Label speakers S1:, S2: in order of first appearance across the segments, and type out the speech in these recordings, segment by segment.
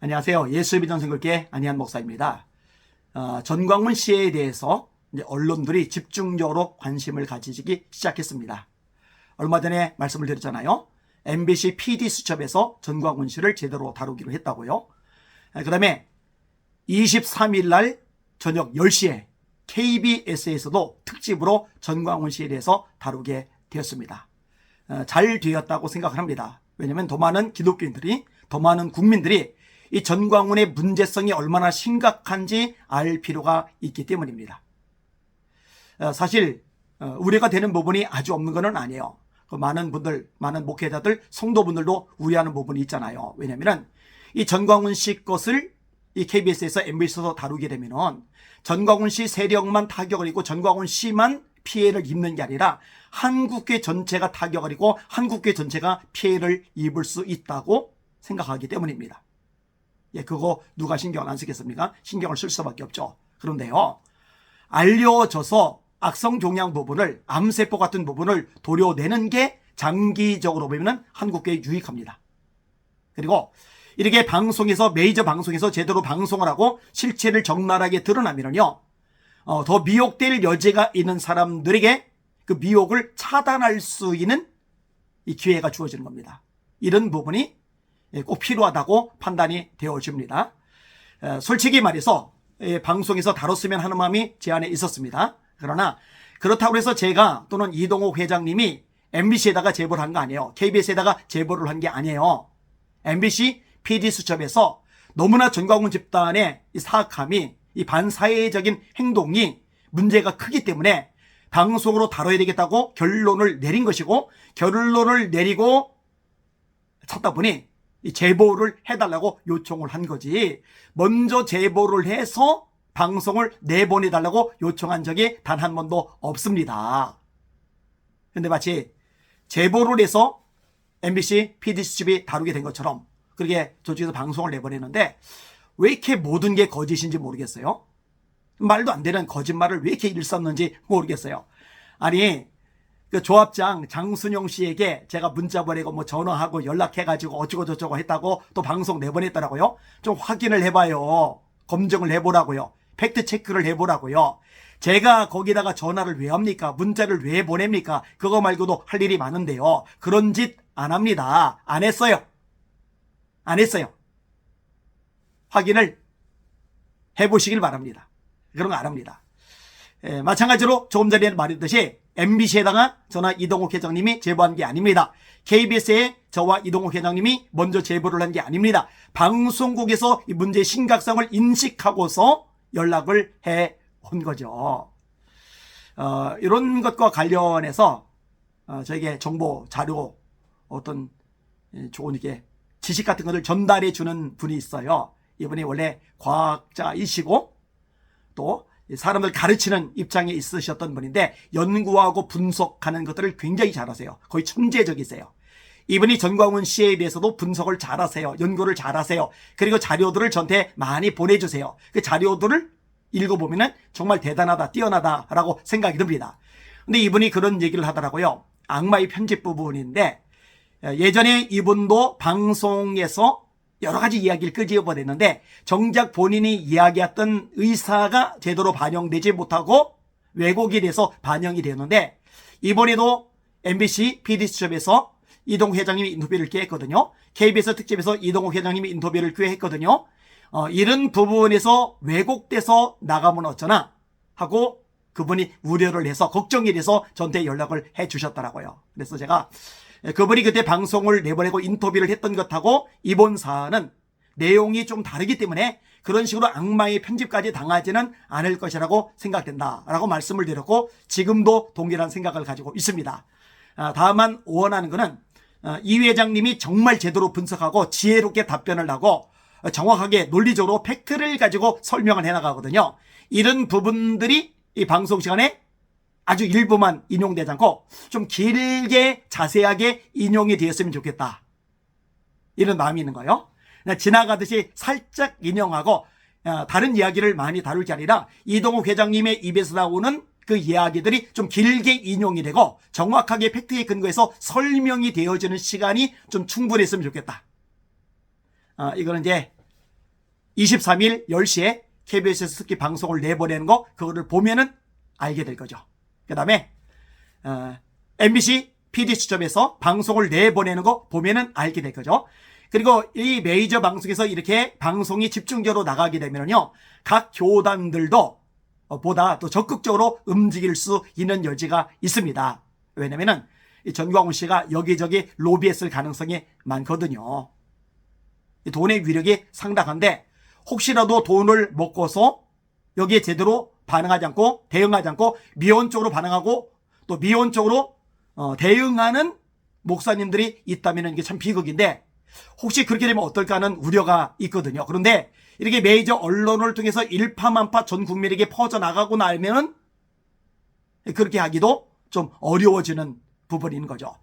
S1: 안녕하세요. 예수의 비전 선교회 안희한 목사입니다. 전광훈 씨에 대해서 이제 언론들이 집중적으로 관심을 가지기 시작했습니다. 얼마 전에 말씀을 드렸잖아요. MBC PD 수첩에서 전광훈 씨를 제대로 다루기로 했다고요. 그 다음에 23일 날 저녁 10시에 KBS에서도 특집으로 전광훈 씨에 대해서 다루게 되었습니다. 잘 되었다고 생각을 합니다. 왜냐하면 더 많은 기독교인들이, 더 많은 국민들이 이 전광훈의 문제성이 얼마나 심각한지 알 필요가 있기 때문입니다. 사실 우려가 되는 부분이 아주 없는 것은 아니에요. 많은 분들, 많은 목회자들, 성도분들도 우려하는 부분이 있잖아요. 왜냐하면 이 전광훈 씨 것을 이 KBS에서 MBC에서 다루게 되면은 전광훈 씨 세력만 타격을 입고 전광훈 씨만 피해를 입는 게 아니라 한국교 전체가 타격을 입고 한국교 전체가 피해를 입을 수 있다고 생각하기 때문입니다. 그거 누가 신경 안 쓰겠습니까? 신경을 쓸 수밖에 없죠. 그런데요, 알려져서 악성 종양 부분을, 암세포 같은 부분을 도려내는 게 장기적으로 보면 한국교에 유익합니다. 그리고 이렇게 방송에서, 메이저 방송에서 제대로 방송을 하고 실체를 적나라하게 드러나면요, 더 미혹될 여지가 있는 사람들에게 그 미혹을 차단할 수 있는 이 기회가 주어지는 겁니다. 이런 부분이 꼭 필요하다고 판단이 되어집니다. 솔직히 말해서 방송에서 다뤘으면 하는 마음이 제 안에 있었습니다. 그러나 그렇다고 해서 제가 또는 이동욱 회장님이 MBC에다가 제보를 한 거 아니에요. KBS에다가 제보를 한 게 아니에요. MBC PD 수첩에서 너무나 전광훈 집단의 이 사악함이, 이 반사회적인 행동이 문제가 크기 때문에 방송으로 다뤄야 되겠다고 결론을 내린 것이고, 결론을 내리고 찾다 보니 이 제보를 해달라고 요청을 한 거지, 먼저 제보를 해서 방송을 내보내달라고 요청한 적이 단 한 번도 없습니다. 근데 마치 제보를 해서 MBC PD수첩이 다루게 된 것처럼 그렇게 저쪽에서 방송을 내보내는데, 왜 이렇게 모든 게 거짓인지 모르겠어요. 말도 안 되는 거짓말을 왜 이렇게 일삼는지 모르겠어요. 아니, 그 조합장 장순영 씨에게 제가 문자 보내고 뭐 전화하고 연락해가지고 어쩌고 저쩌고 했다고 또 방송 내보냈더라고요. 좀 확인을 해봐요. 검증을 해보라고요. 팩트 체크를 해보라고요. 제가 거기다가 전화를 왜 합니까? 문자를 왜 보냅니까? 그거 말고도 할 일이 많은데요. 그런 짓 안 합니다. 안 했어요. 안 했어요. 확인을 해보시길 바랍니다. 그런 거 안 합니다. 마찬가지로 조금 전에 말했듯이 MBC에다가 저나 이동욱 회장님이 제보한 게 아닙니다. KBS에 저와 이동욱 회장님이 먼저 제보를 한 게 아닙니다. 방송국에서 이 문제의 심각성을 인식하고서 연락을 해 온 거죠. 이런 것과 관련해서 저에게 정보, 자료, 어떤 좋은 이게 지식 같은 것을 전달해 주는 분이 있어요. 이분이 원래 과학자이시고 또 사람들 가르치는 입장에 있으셨던 분인데, 연구하고 분석하는 것들을 굉장히 잘하세요. 거의 천재적이세요. 이분이 전광훈 씨에 대해서도 분석을 잘하세요. 연구를 잘하세요. 그리고 자료들을 저한테 많이 보내주세요. 그 자료들을 읽어보면 정말 대단하다, 뛰어나다라고 생각이 듭니다. 근데 이분이 그런 얘기를 하더라고요. 악마의 편집 부분인데, 예전에 이분도 방송에서 여러 가지 이야기를 끄집어냈는데 정작 본인이 이야기했던 의사가 제대로 반영되지 못하고 왜곡이 돼서 반영이 되는데, 이번에도 MBC PD수첩에서 이동욱 회장님이 인터뷰를 기획했거든요. KBS 특집에서 이동욱 회장님이 인터뷰를 기획했거든요. 이런 부분에서 왜곡돼서 나가면 어쩌나 하고 그분이 우려를 해서, 걱정이 돼서 저한테 연락을 해 주셨더라고요. 그래서 제가 그분이 그때 방송을 내보내고 인터뷰를 했던 것하고 이번 사안은 내용이 좀 다르기 때문에 그런 식으로 악마의 편집까지 당하지는 않을 것이라고 생각된다라고 말씀을 드렸고, 지금도 동일한 생각을 가지고 있습니다. 다만 원하는 것은 이 회장님이 정말 제대로 분석하고 지혜롭게 답변을 하고 정확하게 논리적으로 팩트를 가지고 설명을 해나가거든요. 이런 부분들이 이 방송 시간에 아주 일부만 인용되지 않고 좀 길게 자세하게 인용이 되었으면 좋겠다, 이런 마음이 있는 거예요. 지나가듯이 살짝 인용하고 다른 이야기를 많이 다룰 게 아니라 이동욱 회장님의 입에서 나오는 그 이야기들이 좀 길게 인용이 되고 정확하게 팩트에 근거해서 설명이 되어지는 시간이 좀 충분했으면 좋겠다. 이거는 이제 23일 10시에 KBS에서 특히 방송을 내보내는 거 그거를 보면은 알게 될 거죠. 그 다음에 MBC PD수첩에서 방송을 내보내는 거 보면은 알게 될 거죠. 그리고 이 메이저 방송에서 이렇게 방송이 집중적으로 나가게 되면요, 각 교단들도 보다 더 적극적으로 움직일 수 있는 여지가 있습니다. 왜냐면은 이 전광훈 씨가 여기저기 로비했을 가능성이 많거든요. 돈의 위력이 상당한데 혹시라도 돈을 먹고서 여기에 제대로 반응하지 않고 대응하지 않고 미온적으로 반응하고 또 미온적으로 대응하는 목사님들이 있다면 이게 참 비극인데 혹시 그렇게 되면 어떨까 하는 우려가 있거든요. 그런데 이렇게 메이저 언론을 통해서 일파만파 전 국민에게 퍼져나가고 나면은 그렇게 하기도 좀 어려워지는 부분인 거죠.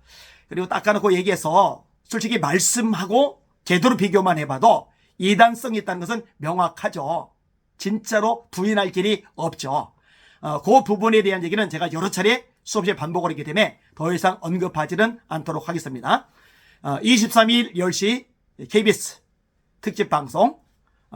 S1: 그리고 닦아놓고 얘기해서 솔직히 말씀하고 제대로 비교만 해봐도 이단성이 있다는 것은 명확하죠. 진짜로 부인할 길이 없죠. 그 부분에 대한 얘기는 제가 여러 차례 수업시에 반복을 했기 때문에 더 이상 언급하지는 않도록 하겠습니다. 23일 10시 KBS 특집 방송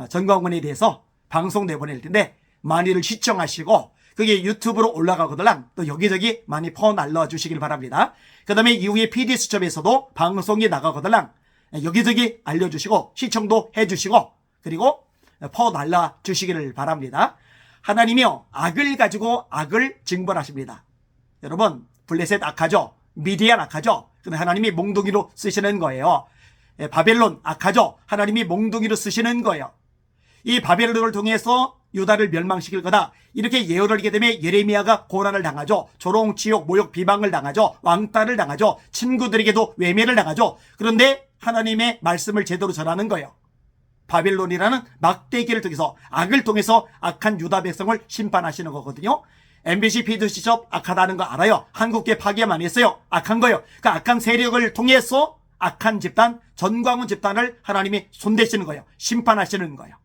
S1: 전광훈에 대해서 방송 내보낼 텐데 많이들 시청하시고 그게 유튜브로 올라가거들랑 또 여기저기 많이 퍼날라 주시길 바랍니다. 그 다음에 이후에 PD수첩에서도 방송이 나가거들랑 여기저기 알려주시고 시청도 해주시고 그리고 퍼날라 주시기를 바랍니다. 하나님이요 악을 가지고 악을 징벌하십니다. 여러분 블레셋 악하죠. 미디안 악하죠. 근데 하나님이 몽둥이로 쓰시는 거예요. 바벨론 악하죠. 하나님이 몽둥이로 쓰시는 거예요. 이 바벨론을 통해서 유다를 멸망시킬 거다. 이렇게 예언을 하게 되면 예레미야가 고난을 당하죠. 조롱, 지옥, 모욕, 비방을 당하죠. 왕따를 당하죠. 친구들에게도 외면을 당하죠. 그런데 하나님의 말씀을 제대로 전하는 거예요. 바벨론이라는 막대기를 통해서 악을 통해서 악한 유다 백성을 심판하시는 거거든요. MBC PD수첩 악하다는 거 알아요. 한국계 파괴 많이 했어요. 악한 거예요. 그 악한 세력을 통해서 악한 집단, 전광훈 집단을 하나님이 손대시는 거예요. 심판하시는 거예요.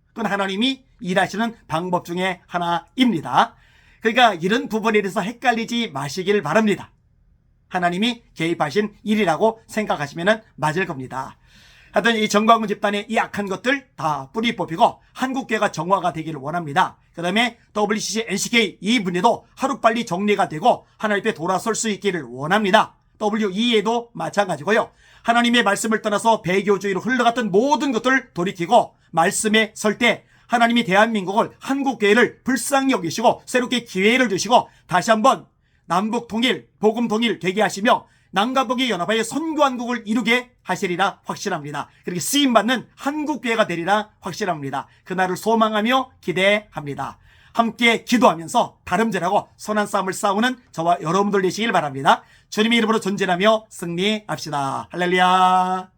S1: 그건 하나님이 일하시는 방법 중에 하나입니다. 그러니까 이런 부분에 대해서 헷갈리지 마시길 바랍니다. 하나님이 개입하신 일이라고 생각하시면 맞을 겁니다. 하여튼 이 전광훈 집단의 이 악한 것들 다 뿌리 뽑히고 한국계가 정화가 되기를 원합니다. 그 다음에 WCC, NCK 이 분야도 하루빨리 정리가 되고 하나님 앞에 돌아설 수 있기를 원합니다. WEA도 마찬가지고요. 하나님의 말씀을 떠나서 배교주의로 흘러갔던 모든 것들을 돌이키고 말씀에 설 때 하나님이 대한민국을 한국교회를 불쌍히 여기시고 새롭게 기회를 주시고 다시 한번 남북 통일, 복음 통일 되게 하시며 남과 연합하여 선교한국을 이루게 하시리라 확신합니다. 그렇게 쓰임받는 한국교회가 되리라 확신합니다. 그날을 소망하며 기대합니다. 함께 기도하면서 다름질하고 선한 싸움을 싸우는 저와 여러분들 되시길 바랍니다. 주님의 이름으로 전진하며 승리합시다. 할렐루야.